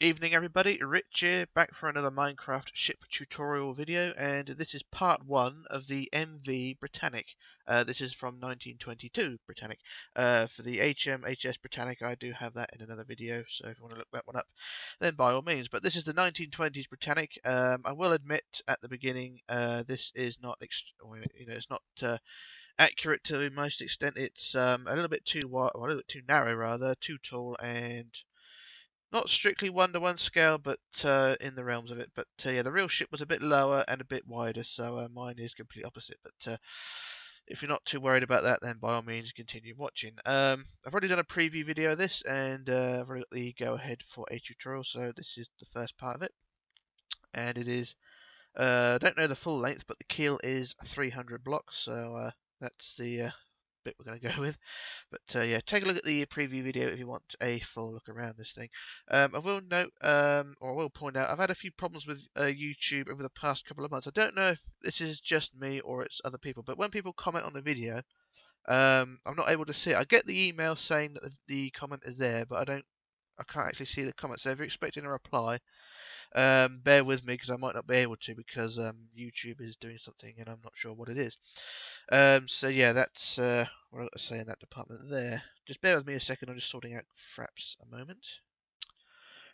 Evening everybody, Rich here, back for another Minecraft ship tutorial video, and this is part 1 of the MV Britannic. This is from 1922 Britannic. For the HS Britannic, I do have that in another video, so if you want to look that one up, then by all means. But this is the 1920s Britannic. I will admit at the beginning, this is not, it's not accurate to the most extent. It's a little bit too wide, well, a little bit too narrow rather, too tall, and not strictly 1-to-1 scale, but in the realms of it. But yeah, the real ship was a bit lower and a bit wider, so mine is complete opposite. But if you're not too worried about that, then by all means continue watching. I've already done a preview video of this, and I've already got the go-ahead for a tutorial, so this is the first part of it. And it is, I don't know the full length, but the keel is 300 blocks, so that's the bit we're going to go with. But yeah, take a look at the preview video if you want a full look around this thing. I will note, or I will point out, I've had a few problems with YouTube over the past couple of months. I don't know if this is just me or it's other people, but when people comment on the video, I'm not able to see it. I get the email saying that the comment is there, but I can't actually see the comment. So if you're expecting a reply, bear with me because I might not be able to because YouTube is doing something and I'm not sure what it is. So yeah, that's what I've got to say in that department there. Just bear with me a second, I'm just sorting out fraps a moment.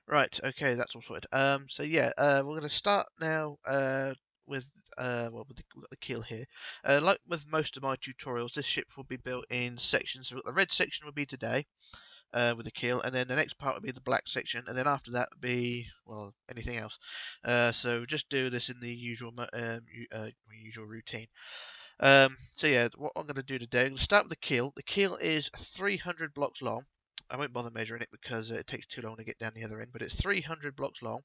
Right, okay, that's all sorted. So yeah, we're going to start now with with the keel here. Like with most of my tutorials, this ship will be built in sections. So the red section will be today, with the keel, and then the next part would be the black section, and then after that would be, well, anything else. So just do this in the usual usual routine. So yeah, what I'm going to do today, I'm going to start with the keel. The keel is 300 blocks long. I won't bother measuring it because it takes too long to get down the other end, but it's 300 blocks long.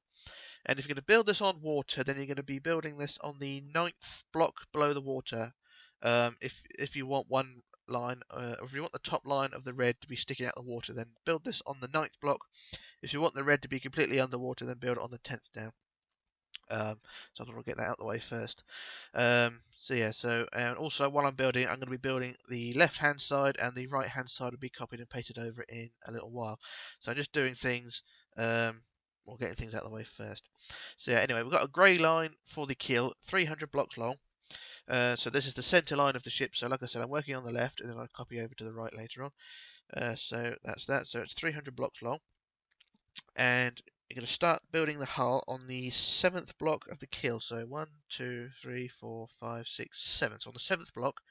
And if you're going to build this on water, then you're going to be building this on the 9th block below the water. If you want one line, if you want the top line of the red to be sticking out of the water, then build this on the 9th block. If you want the red to be completely underwater, then build it on the 10th down. So I'll get that out of the way first. So yeah, and also while I'm building, I'm going to be building the left-hand side, and the right-hand side will be copied and pasted over in a little while. So I'm just doing things, or getting things out of the way first. So yeah, anyway, we've got a grey line for the keel, 300 blocks long. So this is the centre line of the ship. So like I said, I'm working on the left, and then I'll copy over to the right later on. So that's that. So it's 300 blocks long, and you're going to start building the hull on the 7th block of the keel. So 1, 2, 3, 4, 5, 6, 7. So on the 7th block,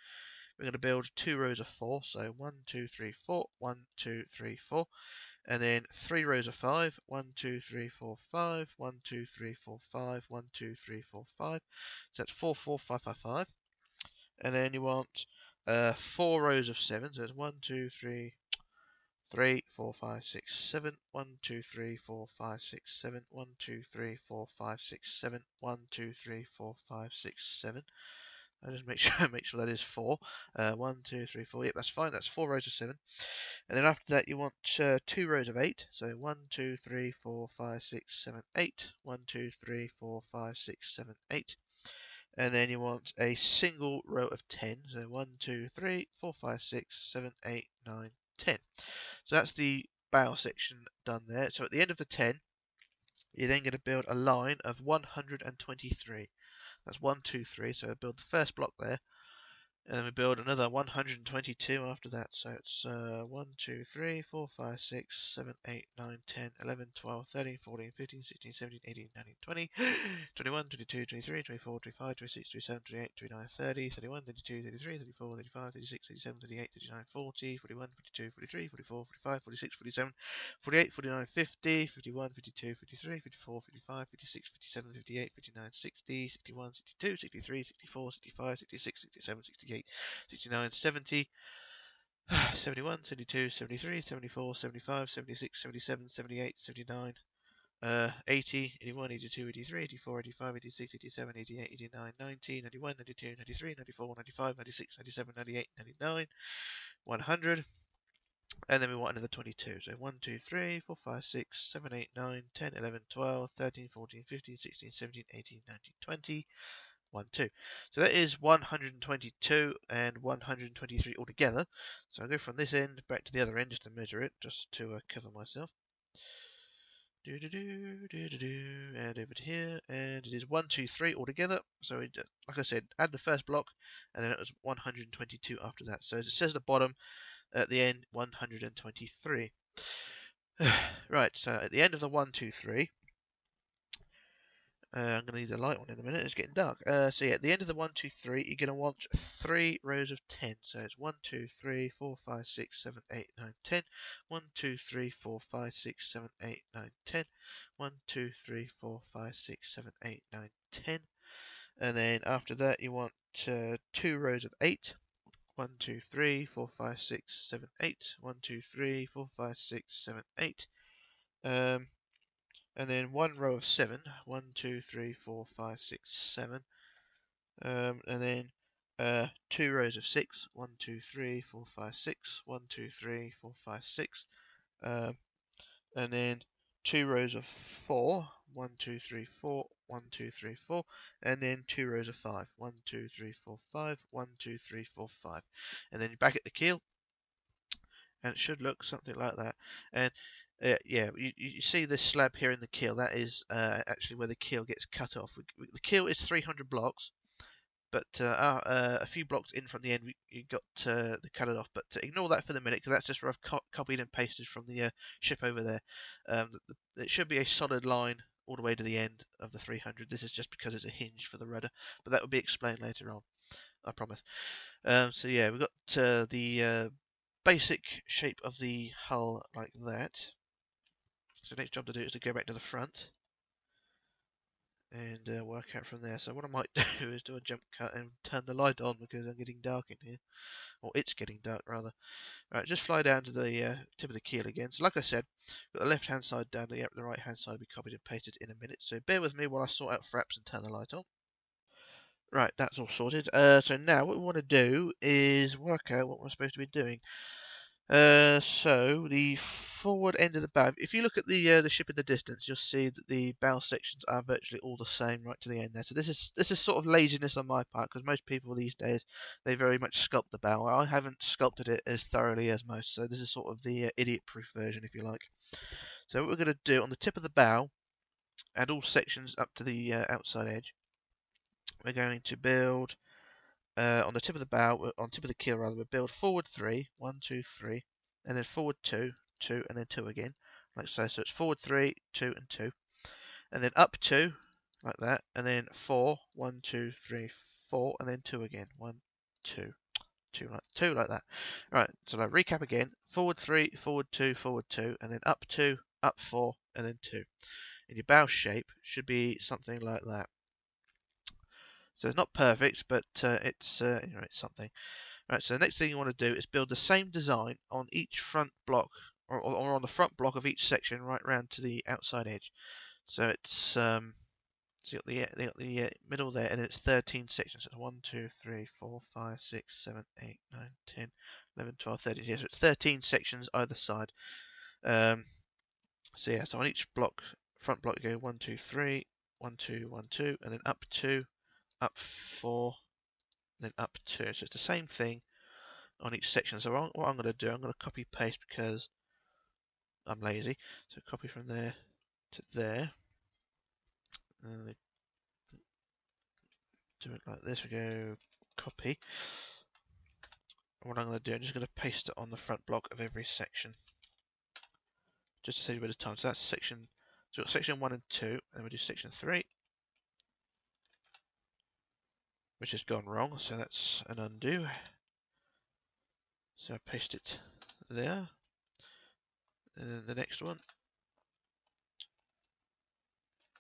we're going to build 2 rows of 4. So 1, 2, 3, 4, 1, 2, 3, 4. And then 3 rows of 5. 1, 2, 3, 4, 5. 1, 2, 3, 4, 5. 1, 2, 3, 4, 5. So that's 4, 4, 5, 5, 5. And then you want 4 rows of 7. So it's 1, 2, 3, 3, 4, 5, 6, 7. 1, 2, 3, 4, 5, 6, 7. 1, 2, 3, 4, 5, 6, 7. 1, 2, 3, 4, 5, 6, 7. I just make sure that is 4. 1, 2, 3, 4. Yep, that's fine. That's 4 rows of 7. And then after that, you want 2 rows of 8. So 1, 2, 3, 4, 5, 6, 7, 8. 1, 2, 3, 4, 5, 6, 7, 8. And then you want a single row of 10. So 1, 2, 3, 4, 5, 6, 7, 8, 9, 10. So that's the bow section done there. So at the end of the 10, you're then going to build a line of 123. That's 1, 2, 3. So build the first block there. And then we build another 122 after that. So it's 1, 2, 3, 4, 5, 6, 7, 8, 9, 10, 11, 12, 13, 14, 15, 16, 17, 18, 19, 20, 21, 22, 23, 24, 25, 26, 27, 28, 29, 30, 31, 32, 33, 34, 35, 36, 37, 38, 39, 40, 41, 42, 43, 44, 45, 46, 47, 48, 49, 50, 51, 52, 53, 54, 55, 56, 57, 58, 59, 60, 61, 62, 63, 64, 65, 66, 67, 68, 69, 70, 71, 72, 73, 74, 75, 76, 77, 78, 79, 80, 81, 82, 83, 84, 85, 86, 87, 88, 89, 90, 91, 92, 93, 94, 95, 96, 97, 98, 99, 100. And then we want another 22. So 1, 2, 3, 4, 5, 6, 7, 8, 9, 10, 11, 12, 13, 14, 15, 16, 17, 18, 19, 20. 1, 2. So that is 122 and 123 altogether. So I'll go from this end back to the other end just to measure it, just to cover myself. And over to here, and it is 1, 2, 3 altogether. So it, like I said, add the first block, and then it was 122 after that. So as it says at the bottom, at the end 123. Right, so at the end of the 1, 2, 3, I'm going to need a light one in a minute, it's getting dark. So yeah, at the end of the 1, 2, 3, you're going to want 3 rows of 10. So it's 1, 2, 3, 4, 5, 6, 7, 8, 9, 10. 1, 2, 3, 4, 5, 6, 7, 8, 9, 10. 1, 2, 3, 4, 5, 6, 7, 8, 9, 10. And then after that, you want 2 rows of 8. 1, 2, 3, 4, 5, 6, 7, 8. 1, 2, 3, 4, 5, 6, 7, 8. And then 1 row of 7. 1, 2, 3, 4, 5, 6, 7. And then 2 rows of 6. 1, 2, 3, 4, 5, 6. 1, 2, 3, 4, 5, 6. And then 2 rows of 4. 1, 2, 3, 4. 1, 2, 3, 4. And then 2 rows of 5. 1, 2, 3, 4, 5. 1, 2, 3, 4, 5. And then you're back at the keel. And it should look something like that. And yeah, you see this slab here in the keel. That is actually where the keel gets cut off. The keel is 300 blocks, but a few blocks in from the end, you got the cut it off. But ignore that for the minute, because that's just where I've copied and pasted from the ship over there. It should be a solid line all the way to the end of the 300. This is just because it's a hinge for the rudder, but that will be explained later on, I promise. So yeah, we've got the basic shape of the hull like that. So the next job to do is to go back to the front and work out from there. So what I might do is do a jump cut and turn the light on, because I'm getting dark in here. Or it's getting dark, rather. Right, just fly down to the tip of the keel again. So like I said, got the left hand side down, the right hand side will be copied and pasted in a minute. So bear with me while I sort out fraps and turn the light on. Right, that's all sorted. So now what we want to do is work out what we're supposed to be doing. So the forward end of the bow, if you look at the ship in the distance, you'll see that the bow sections are virtually all the same right to the end there. So this is sort of laziness on my part, because most people these days, they very much sculpt the bow. I haven't sculpted it as thoroughly as most, so this is sort of the idiot-proof version, if you like. So what we're going to do on the tip of the bow, and all sections up to the outside edge, we're going to build on the tip of the bow, on tip of the keel rather, we build forward 3, 1, 2, 3, and then forward 2, 2, and then 2 again, like so. So it's forward 3, 2, and 2, and then up 2, like that, and then 4, 1, 2, 3, 4, and then 2 again, 1, 2, 2 like that. Right, so I'll recap again: forward 3, forward 2, forward 2, and then up 2, up 4, and then 2. And your bow shape should be something like that. So it's not perfect, but it's it's something. Right, so the next thing you want to do is build the same design on each front block, or on the front block of each section, right round to the outside edge. So it's so you got the middle there, and it's 13 sections. So it's 1, 2, 3, 4, 5, 6, 7, 8, 9, 10, 11, 12, 13. Yeah, so it's 13 sections either side. So yeah, so on each block, front block, you go 1, 2, 3, 1, 2, 1, 2, and then up 2, up 4, and then up 2. So it's the same thing on each section. So what I'm going to do, I'm going to copy paste because I'm lazy. So copy from there to there. And do it like this. We go copy. And what I'm going to do, I'm just going to paste it on the front block of every section, just to save a bit of time. So that's section. So we've got section 1 and 2, and we do section 3, which has gone wrong. So that's an undo. So I paste it there, and then the next one,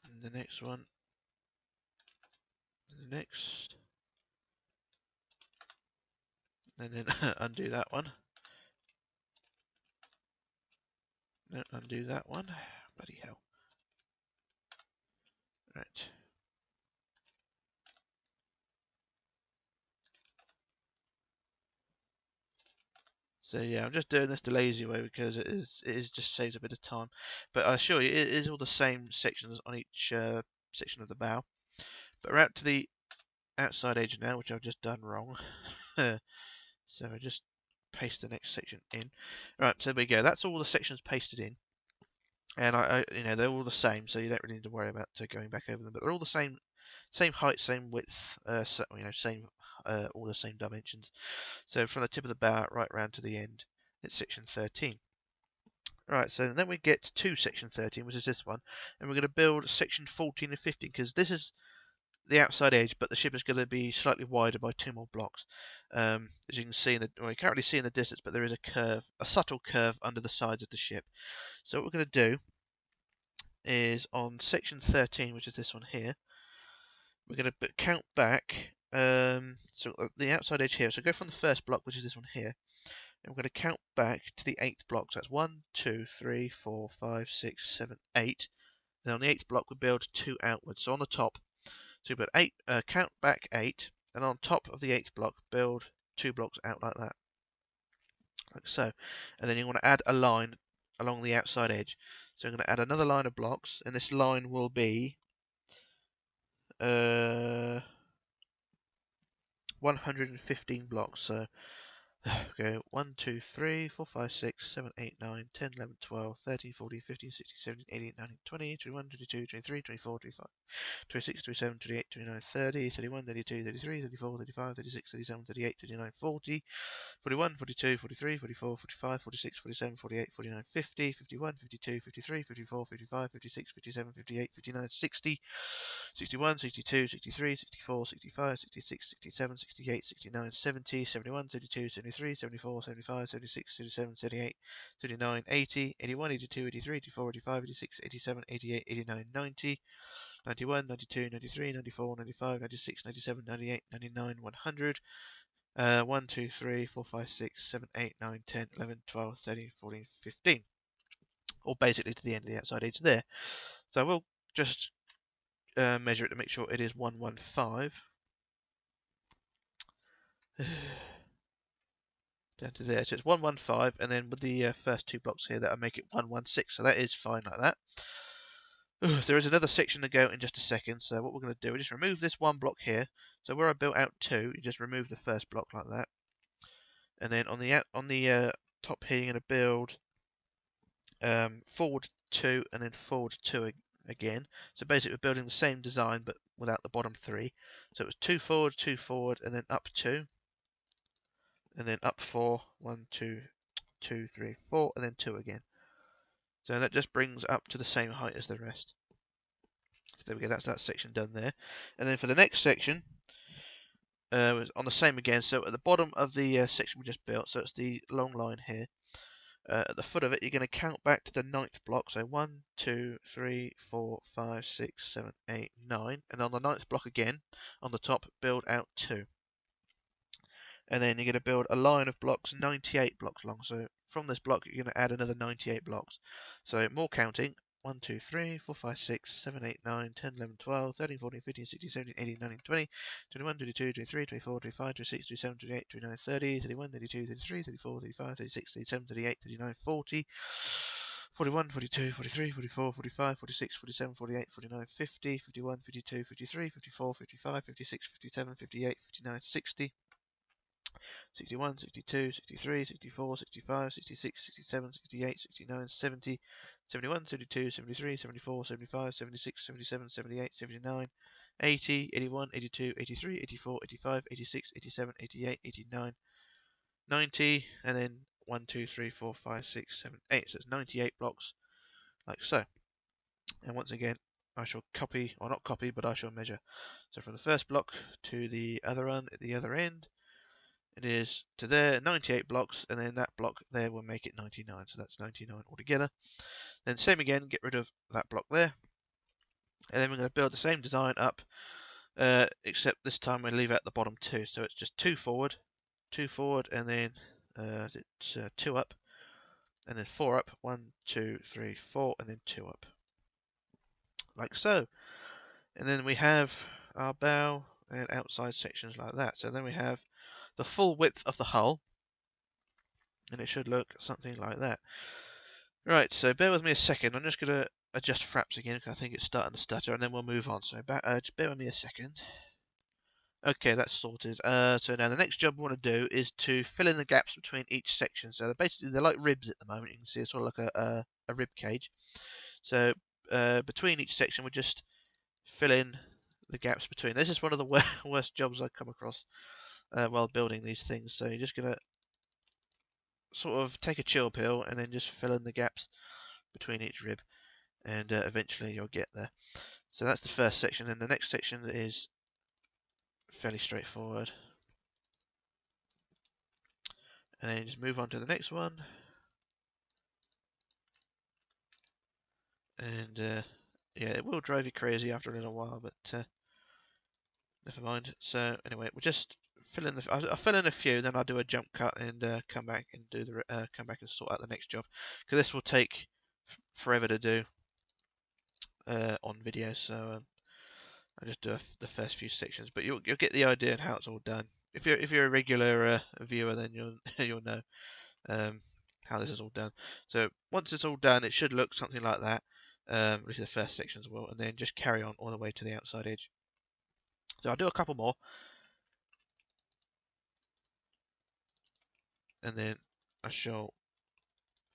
and the next one, and the next, and then undo that one. No, undo that one. Bloody hell. Right. So yeah, I'm just doing this the lazy way because it is just saves a bit of time. But I assure you, it is all the same sections on each section of the bow. But we're out to the outside edge now, which I've just done wrong. So I just paste the next section in. Right, so there we go. That's all the sections pasted in. and you know, they're all the same, so you don't really need to worry about going back over them. But they're all the same height, same width, so, you know, same all the same dimensions. So from the tip of the bow right round to the end, it's section 13. Right, so then we get to section 13, which is this one, and we're going to build section 14 and 15, because this is the outside edge, but the ship is going to be slightly wider by 2 more blocks. As you can see, well, you can't really see in the distance, but there is a curve, a subtle curve under the sides of the ship. So what we're going to do is on section 13, which is this one here, we're going to count back, so the outside edge here, so go from the first block, which is this one here, and we're going to count back to the 8th block. So that's 1, 2, 3, 4, 5, 6, 7, 8. Then on the 8th block we build 2 outwards. So on the top, so we build 8, count back 8, and on top of the 8th block build 2 blocks out like that, like so. And then you want to add a line along the outside edge. So I'm going to add another line of blocks, and this line will be 115 blocks. So go 1, 2, 3, 4, 5, 6, 7, 8, 9, 10, 11, 12, 13, 14, 15, 16, 17, 18, 19, 20, 21, 22, 23, 24, 25, 26, 27, 28, 29, 30, 31, 32, 33, 34, 35, 36, 37, 38, 39, 40, 41, 42, 43, 44, 45, 46, 47, 48, 49, 50, 51, 52, 53, 54, 55, 56, 57, 58, 59, 60, 61, 62, 63, 64, 65, 66, 67, 68, 69, 70, 71, 72, 73, 74, 75, 76, 77, 78, 79, 80, 81, 82, 83, 84, 85, 86, 87, 88, 89, 90, 91, 92, 93, 94, 95, 96, 97, 98, 99, 100, 1, 2, 3, 4, 5, 6, 7, 8, 9, 10, 11, 12, 13, 14, 15. Or basically to the end of the outside edge there. So we'll just measure it to make sure it is 115. Down to there. So it's 115, and then with the first 2 blocks here, that'll make it 116. So that is fine like that. There is another section to go in just a second. So what we're going to do is just remove this 1 block here. So where I built out 2, you just remove the first block like that. And then on the top here, you're going to build forward 2 and then forward 2 again. So basically we're building the same design but without the bottom 3. So it was 2 forward, and then up 2, and then up 4, 1, 2, 2, 3, 4, and then 2 again. So that just brings up to the same height as the rest. So there we go, that's that section done there. And then for the next section, on the same again, so at the bottom of the section we just built, so it's the long line here, at the foot of it, you're going to count back to the 9th block. So 1, 2, 3, 4, 5, 6, 7, 8, 9. And on the 9th block again, on the top, build out 2. And then you're going to build a line of blocks, 98 blocks long. So from this block, you're going to add another 98 blocks. So more counting. 1, 2, 3, 4, 5, 6, 7, 8, 9, 10, 11, 12, 13, 14, 15, 16, 17, 18, 19, 20, 21, 22, 23, 24, 25, 26, 27, 28, 29, 30, 31, 32, 33, 34, 35, 36, 37, 38, 39, 40, 41, 42, 43, 44, 45, 46, 47, 48, 49, 50, 51, 52, 53, 54, 55, 56, 57, 58, 59, 60, 61, 62, 63, 64, 65, 66, 67, 68, 69, 70, 71, 72, 73, 74, 75, 76, 77, 78, 79, 80, 81, 82, 83, 84, 85, 86, 87, 88, 89, 90, and then 1, 2, 3, 4, 5, 6, 7, 8. So it's 98 blocks, like so. And once again, I shall copy, or not copy, but I shall measure. So from the first block to the other one at the other end, it is to there 98 blocks, and then that block there will make it 99. So that's 99 altogether. Then same again, get rid of that block there, and then we're going to build the same design up, except this time we leave out the bottom 2. So it's just 2 forward, and then it's 2 up, and then 4 up. 1, 2, 3, 4, and then 2 up, like so. And then we have our bow and outside sections like that. So then we have the full width of the hull, and it should look something like that. Right, so bear with me a second. I'm just going to adjust fraps again because I think it's starting to stutter, and then we'll move on. So just bear with me a second. Okay, that's sorted. So now the next job we want to do is to fill in the gaps between each section. So basically they're like ribs at the moment. You can see it's sort of like a rib cage. So between each section, we just fill in the gaps between. This is one of the worst jobs I've come across while building these things. So you're just gonna sort of take a chill pill and then just fill in the gaps between each rib, and eventually you'll get there. So that's the first section, and the next section is fairly straightforward. And then you just move on to the next one, and yeah, it will drive you crazy after a little while, but never mind. So anyway, we'll just fill in I'll fill in a few, then I'll do a jump cut and come back and do the come back and sort out the next job, because this will take forever to do on video. So I'll just do the first few sections, but you'll get the idea of how it's all done. If you're a regular viewer, then you'll know how this is all done. So once it's all done, it should look something like that. At least the first sections will, and then just carry on all the way to the outside edge. So I'll do a couple more, and then I shall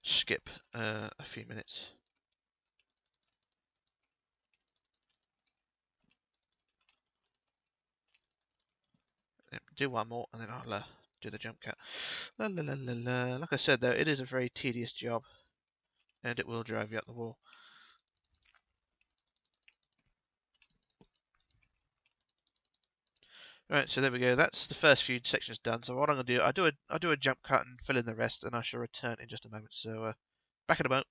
skip a few minutes. Do one more, and then I'll do the jump cut. La, la, la, la, la. Like I said, though, it is a very tedious job, and it will drive you up the wall. Right, so there we go. That's the first few sections done. So what I'm going to do, I do a jump cut and fill in the rest, and I shall return in just a moment. So back in a moment.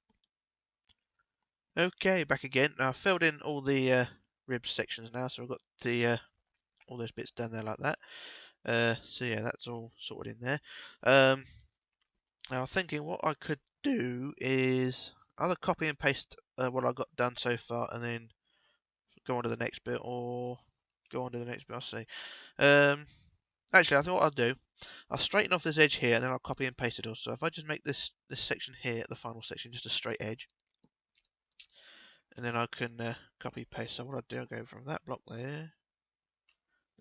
Okay, back again. Now I've filled in all the rib sections now, so I've got the all those bits done there like that. So yeah, that's all sorted in there. Now I'm thinking what I could do is either copy and paste what I've got done so far, and then go on to the next bit, or go on to the next bit. I'll see. Actually, I thought what I'll do, I'll straighten off this edge here, and then I'll copy and paste it all. So if I just make this section here, the final section, just a straight edge, and then I can copy paste. So what I'll do, I'll go from that block there.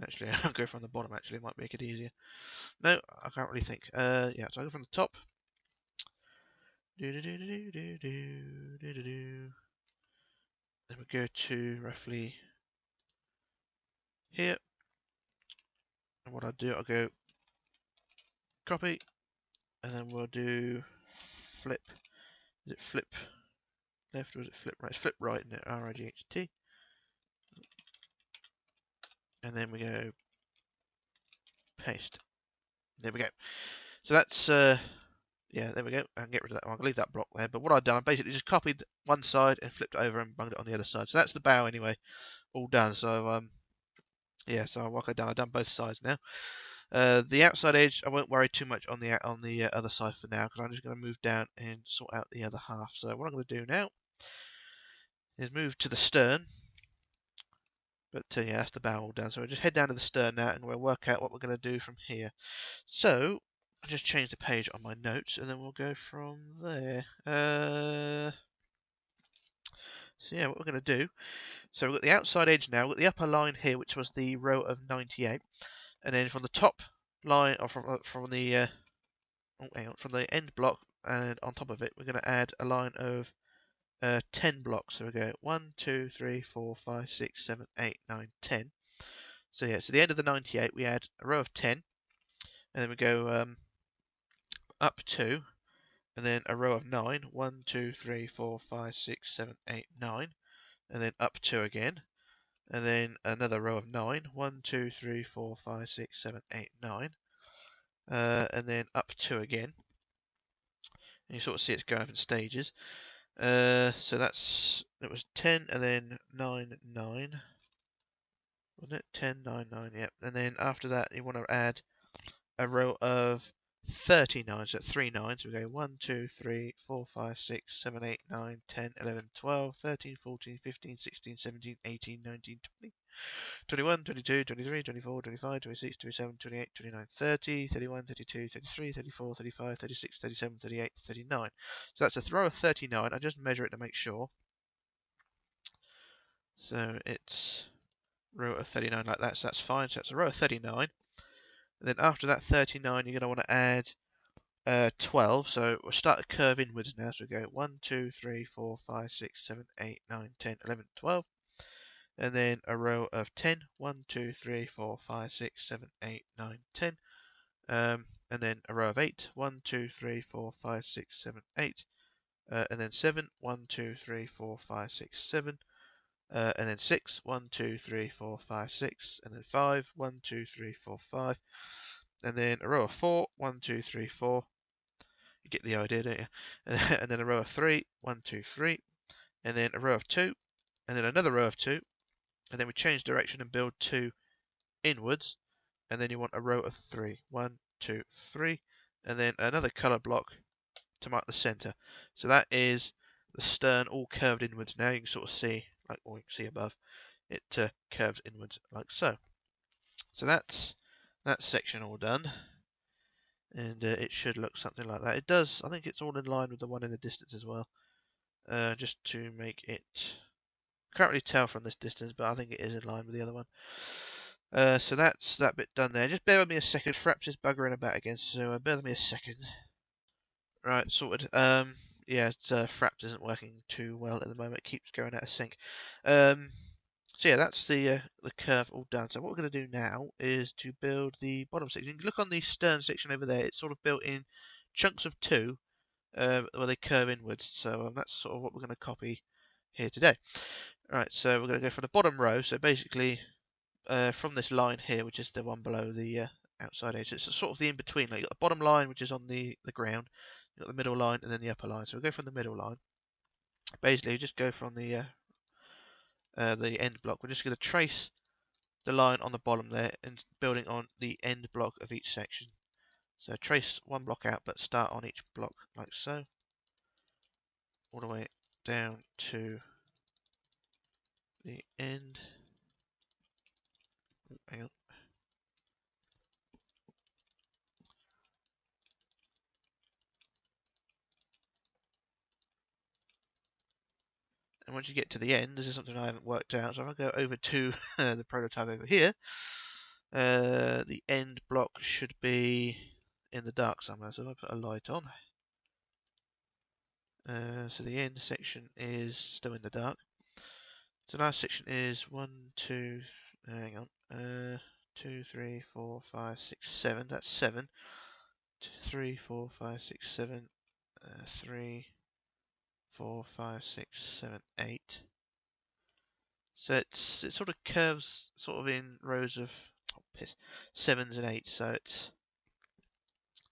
Actually, I'll go from the bottom. Actually, it might make it easier. No, I can't really think. Yeah, so I'll go from the top. Then we go to roughly here. And what I'll do, I'll go copy, and then we'll do flip. Is it flip left or is it flip right? It's flip right, isn't it? R-I-G-H-T. And then we go paste. There we go. So that's yeah, there we go. I can get rid of that one. I can leave that block there. But what I've done, I basically just copied one side and flipped it over and bunged it on the other side. So that's the bow anyway, all done. So yeah, so what I've done both sides now. The outside edge, I won't worry too much on the other side for now, because I'm just going to move down and sort out the other half. So what I'm going to do now is move to the stern. But yeah, that's the bow all done. So we'll just head down to the stern now, and we'll work out what we're going to do from here. So I'll just change the page on my notes, and then we'll go from there. So yeah, what we're going to do. So we've got the outside edge now. We've got the upper line here, which was the row of 98, and then from the top line, or from the from the end block, and on top of it, we're going to add a line of 10 blocks. So we go 1, 2, 3, 4, 5, 6, 7, 8, 9, 10. So yeah, so the end of the 98, we add a row of 10, and then we go up 2, and then a row of 9. 1, 2, 3, 4, 5, 6, 7, 8, 9, and then up 2 again, and then another row of 9. 1, 2, 3, 4, 5, 6, 7, 8, 9, and then up 2 again. And you sort of see it's going up in stages. So it was 10 and then 9, 9. Wasn't it? 10, 9, 9, yep. And then after that, you want to add a row of 39, so 3 9s. We go 1, 2, 3, 4, 5, 6, 7, 8, 9, 10, 11, 12, 13, 14, 15, 16, 17, 18, 19, 20, 21, 22, 23, 24, 25, 26, 27, 28, 29, 30, 31, 32, 33, 34, 35, 36, 37, 38, 39. So that's a row of 39. I just measure it to make sure. So it's row of 39 like that, so that's fine. So it's a row of 39. And then after that 39, you're going to want to add 12, so we'll start to curve inwards now. So we go 1, 2, 3, 4, 5, 6, 7, 8, 9, 10, 11, 12. And then a row of 10. 1, 2, 3, 4, 5, 6, 7, 8, 9, 10. And then a row of 8. 1, 2, 3, 4, 5, 6, 7, 8. And then 7. 1, 2, 3, 4, 5, 6, 7. And then 6. 1, 2, 3, 4, 5, 6. And then 5. 1, 2, 3, 4, 5. And then a row of 4. 1, 2, 3, 4. You get the idea, don't you? And then a row of 3. 1, 2, 3. And then a row of 2. And then another row of 2. And then we change direction and build 2 inwards. And then you want a row of 3. 1, 2, 3. And then another colour block to mark the centre. So that is the stern all curved inwards. Now you can sort of see, like what you can see above, it curves inwards like so. So that's that section all done. And it should look something like that. It does. I think it's all in line with the one in the distance as well. Just to make it... Can't really tell from this distance, but I think it is in line with the other one. So that's that bit done there. Just bear with me a second. Fraps is buggering about again, so bear with me a second. Right, sorted. Yeah, Fraps isn't working too well at the moment. It keeps going out of sync. So yeah, that's the curve all done. So what we're going to do now is to build the bottom section. You can look on the stern section over there. It's sort of built in chunks of 2, where they curve inwards. So that's sort of what we're going to copy here today. Right, so we're going to go for the bottom row. So basically, from this line here, which is the one below the outside edge, it's sort of the in-between. Like you've got the bottom line, which is on the ground. You've got the middle line, and then the upper line. So we'll go from the middle line. Basically, just go from the end block. We're just going to trace the line on the bottom there and building on the end block of each section. So trace one block out, but start on each block like so, all the way down to the end. Oh, hang on. And once you get to the end, this is something I haven't worked out, so if I go over to the prototype over here, the end block should be in the dark somewhere, so if I put a light on. So the end section is still in the dark. So the last section is 1, 2, hang on, 2, 3, 4, 5, 6, 7, that's 7. 3, 4, 5, 6, 7, 3, 4, 5, 6, 7, 8. So it sort of curves sort of in rows of 7s and 8s. So it's,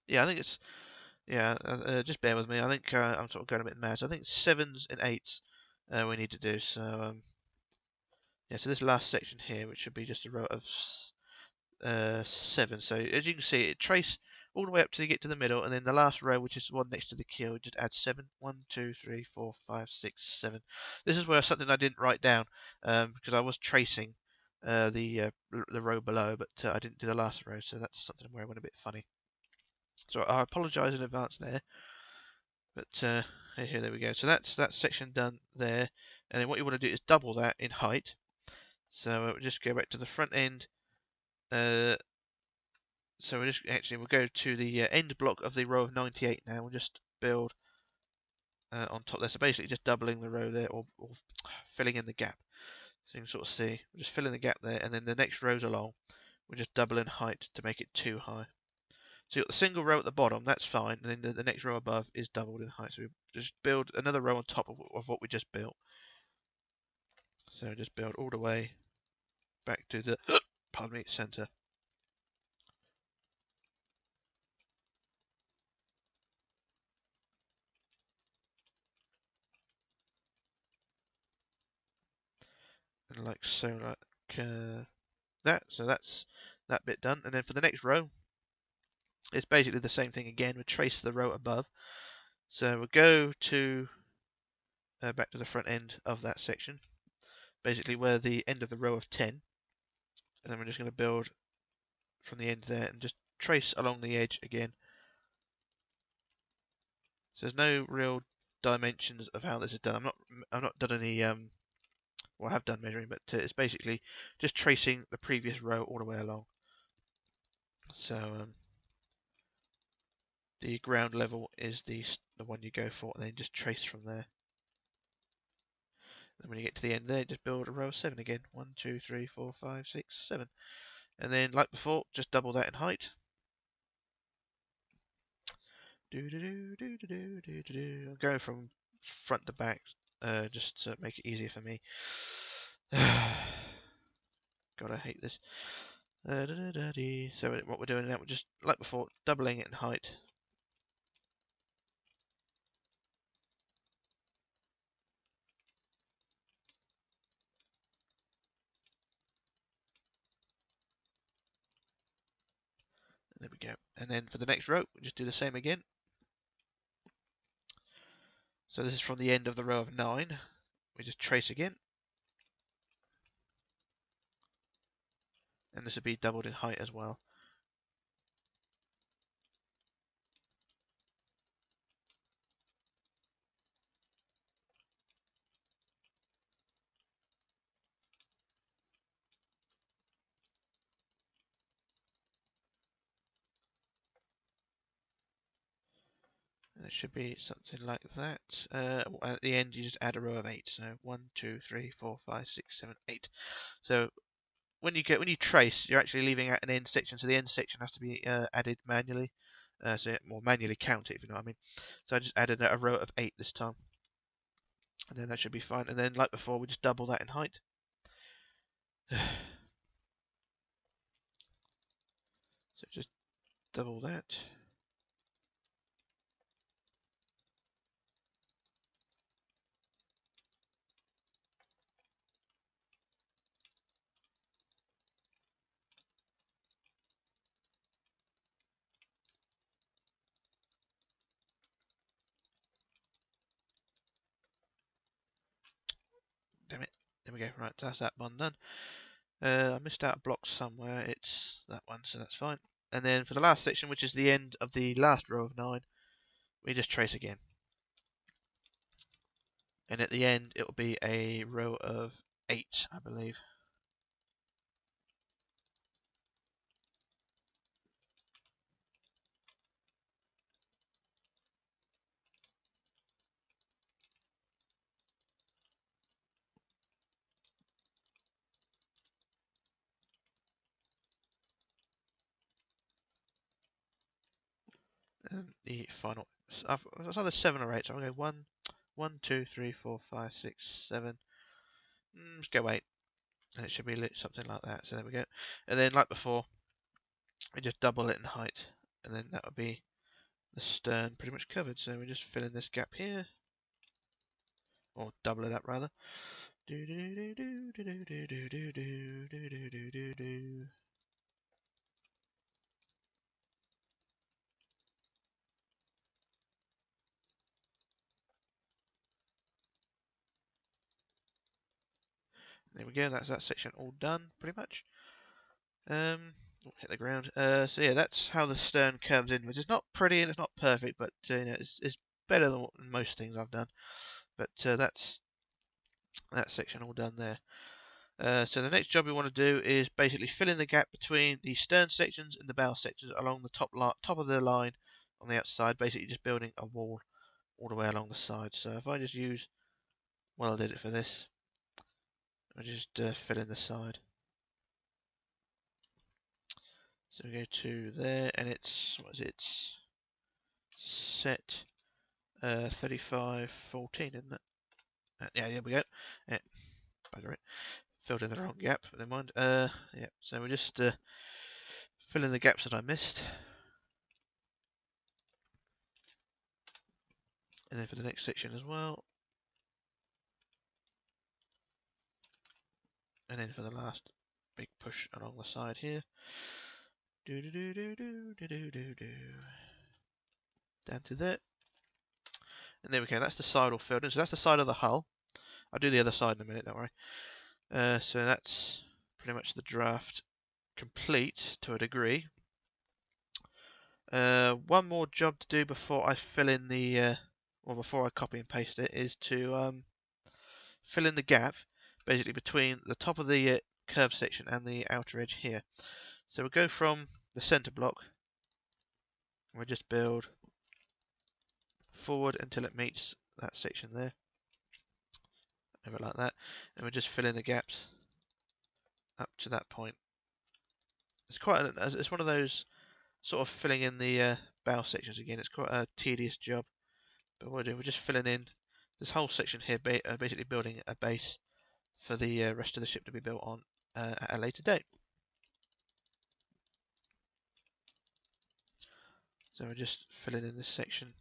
yeah, I think it's, yeah, just bear with me. I think I'm sort of going a bit mad. So I think 7s and 8s we need to do. So yeah, so this last section here, which should be just a row of 7. So as you can see, it trace all the way up to get to the middle, and then the last row, which is the one next to the keel, just add 7. 1, 2, 3, 4, 5, 6, 7. This is where something I didn't write down because I was tracing the row below, but I didn't do the last row, so that's something where I went a bit funny. So I apologise in advance there, but here, there we go. So that's that section done there, and then what you want to do is double that in height. So we'll just go back to the front end. So we'll go to the end block of the row of 98 now. We'll just build on top there. So basically just doubling the row there, or filling in the gap. So you can sort of see, we're just filling the gap there, and then the next rows along, we're just doubling height to make it too high. So you've got the single row at the bottom, that's fine, and then the next row above is doubled in height. So we just build another row on top of what we just built. So just build all the way back to the pardon me, centre. And like so, like that. So that's that bit done. And then for the next row, it's basically the same thing again. We trace the row above. So we'll go to back to the front end of that section, basically where the end of the row of 10, and then we're just going to build from the end there and just trace along the edge again. So there's no real dimensions of how this is done. I've not done any well, I have done measuring, but it's basically just tracing the previous row all the way along. So the ground level is the one you go for, and then just trace from there. And when you get to the end there, just build a row of 7 again. 1, 2, 3, 4, 5, 6, 7. And then, like before, just double that in height. I'm going from front to back, just to make it easier for me. God, I hate this. So what we're doing now, we're just, like before, doubling it in height. There we go. And then for the next row, we just do the same again. So this is from the end of the row of 9. We just trace again. And this will be doubled in height as well. And it should be something like that. At the end, you just add a row of 8. So 1, 2, 3, 4, 5, 6, 7, 8. So when you trace, you're actually leaving out an end section. So the end section has to be added manually. Manually count it, if you know what I mean. So I just added a row of 8 this time. And then that should be fine. And then, like before, we just double that in height. So just double that. Damn it. There we go. Right, that's that one done. I missed out a block somewhere. It's that one, so that's fine. And then for the last section, which is the end of the last row of 9, we just trace again. And at the end, it will be a row of 8, I believe. And the final, it's either 7 or 8, so I'm going to go 1, 2, 3, 4, 5, 6, 7. Let's go 8. And it should be something like that. So there we go. And then, like before, we just double it in height. And then that would be the stern pretty much covered. So we just fill in this gap here. Or double it up, rather. There we go, that's that section all done, pretty much. Hit the ground. So yeah, that's how the stern curves in, which is not pretty and it's not perfect, but you know, it's better than most things I've done. But that's that section all done there. So the next job we want to do is basically fill in the gap between the stern sections and the bow sections along the top of the line on the outside, basically just building a wall all the way along the side. So if I just use, well, I did it for this, I just fill in the side. So we go to there, and it's, what is it? Set 3514, isn't it? Yeah, there we go. Yeah, bugger it. Filled in the wrong gap, but never mind. Yeah, so we're just fill in the gaps that I missed. And then for the next section as well. And then for the last big push along the side here. Down to there. And there we go, that's the side all filled in. So that's the side of the hull. I'll do the other side in a minute, don't worry. So that's pretty much the draft complete to a degree. One more job to do before I fill in the, or before I copy and paste it, is to fill in the gap, basically between the top of the curved section and the outer edge here. So we'll go from the center block, and we'll just build forward until it meets that section there, over like that, and we'll just fill in the gaps up to that point. It's one of those sort of filling in the bow sections again. It's quite a tedious job, but what we're just filling in this whole section here, basically building a base for the rest of the ship to be built on at a later date. So we're just filling in this section.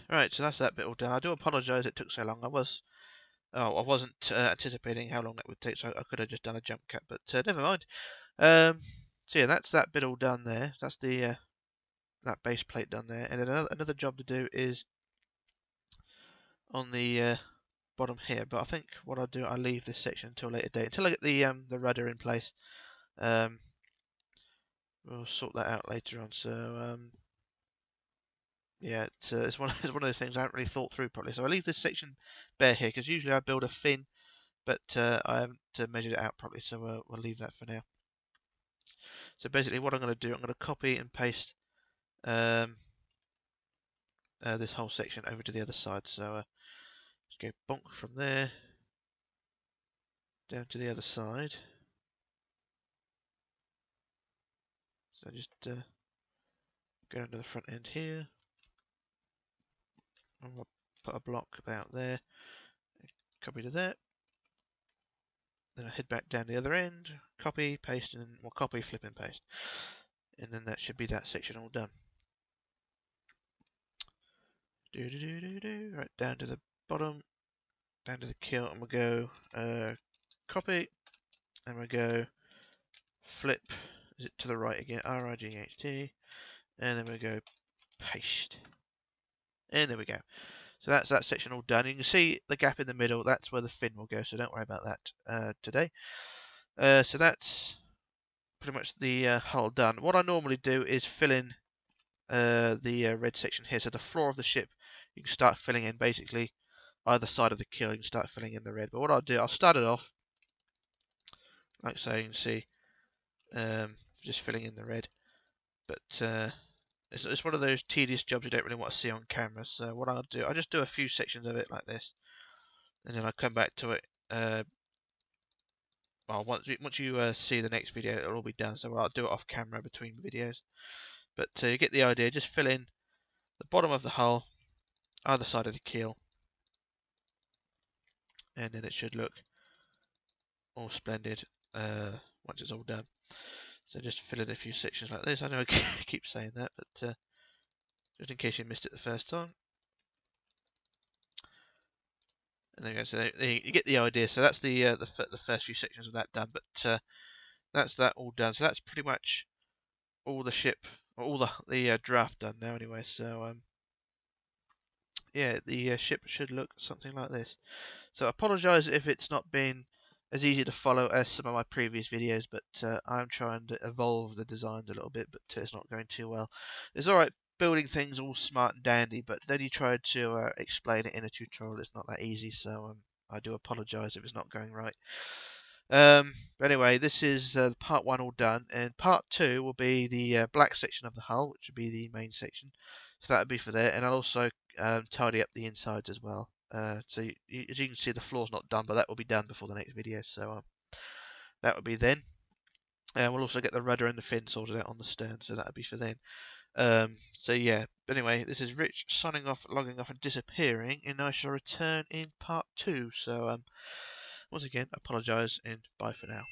Right, so that's that bit all done. I do apologise it took so long. I wasn't anticipating how long that would take, so I could have just done a jump cut, but never mind. So yeah, that's that bit all done there. That's the that base plate done there, and then another job to do is on the bottom here. But I think what I'll do, I'll leave this section until a later date, until I get the rudder in place. We'll sort that out later on. So yeah, it's one it's one of those things I haven't really thought through properly. So I leave this section bare here because usually I build a fin, but I haven't measured it out properly. So we'll leave that for now. So basically, what I'm going to do, I'm going to copy and paste this whole section over to the other side. So just go bonk from there down to the other side. So just go down to the front end here. And we'll put a block about there. Copy to that. Then I head back down the other end. Copy, paste, and we'll copy, flip, and paste. And then that should be that section all done. Right, down to the bottom, down to the keel, and we'll go copy, and we'll go flip, is it to the right again, R-I-G-H-T, and then we'll go paste. And there we go. So that's that section all done. You can see the gap in the middle, that's where the fin will go, so don't worry about that today. So that's pretty much the hull done. What I normally do is fill in the red section here, so the floor of the ship, you can start filling in basically either side of the keel, you can start filling in the red. But what I'll do, I'll start it off, like so, you can see, just filling in the red. But it's one of those tedious jobs you don't really want to see on camera. So what I'll do, I'll just do a few sections of it like this, and then I'll come back to it. Well, once you see the next video, it'll all be done. So I'll do it off camera between videos. But you get the idea. Just fill in the bottom of the hull, either side of the keel, and then it should look all splendid once it's all done. So just fill in a few sections like this. I know I keep saying that, but just in case you missed it the first time. And there you go. So you get the idea. So that's the first few sections of that done. But that's that all done. So that's pretty much all the ship, all the draft done now anyway. So yeah, the ship should look something like this. So I apologise if it's not been as easy to follow as some of my previous videos, but I'm trying to evolve the designs a little bit, but it's not going too well. It's alright building things all smart and dandy, but then you try to explain it in a tutorial, it's not that easy, so I do apologise if it's not going right. But anyway, this is part 1 all done, and part 2 will be the black section of the hull, which will be the main section. So that would be for there, and I'll also tidy up the insides as well. So as you can see, the floor's not done, but that will be done before the next video. So that would be then. And we'll also get the rudder and the fin sorted out on the stern, so that would be for then. So yeah, but anyway, this is Rich signing off, logging off and disappearing, and I shall return in part 2. So once again, apologise and bye for now.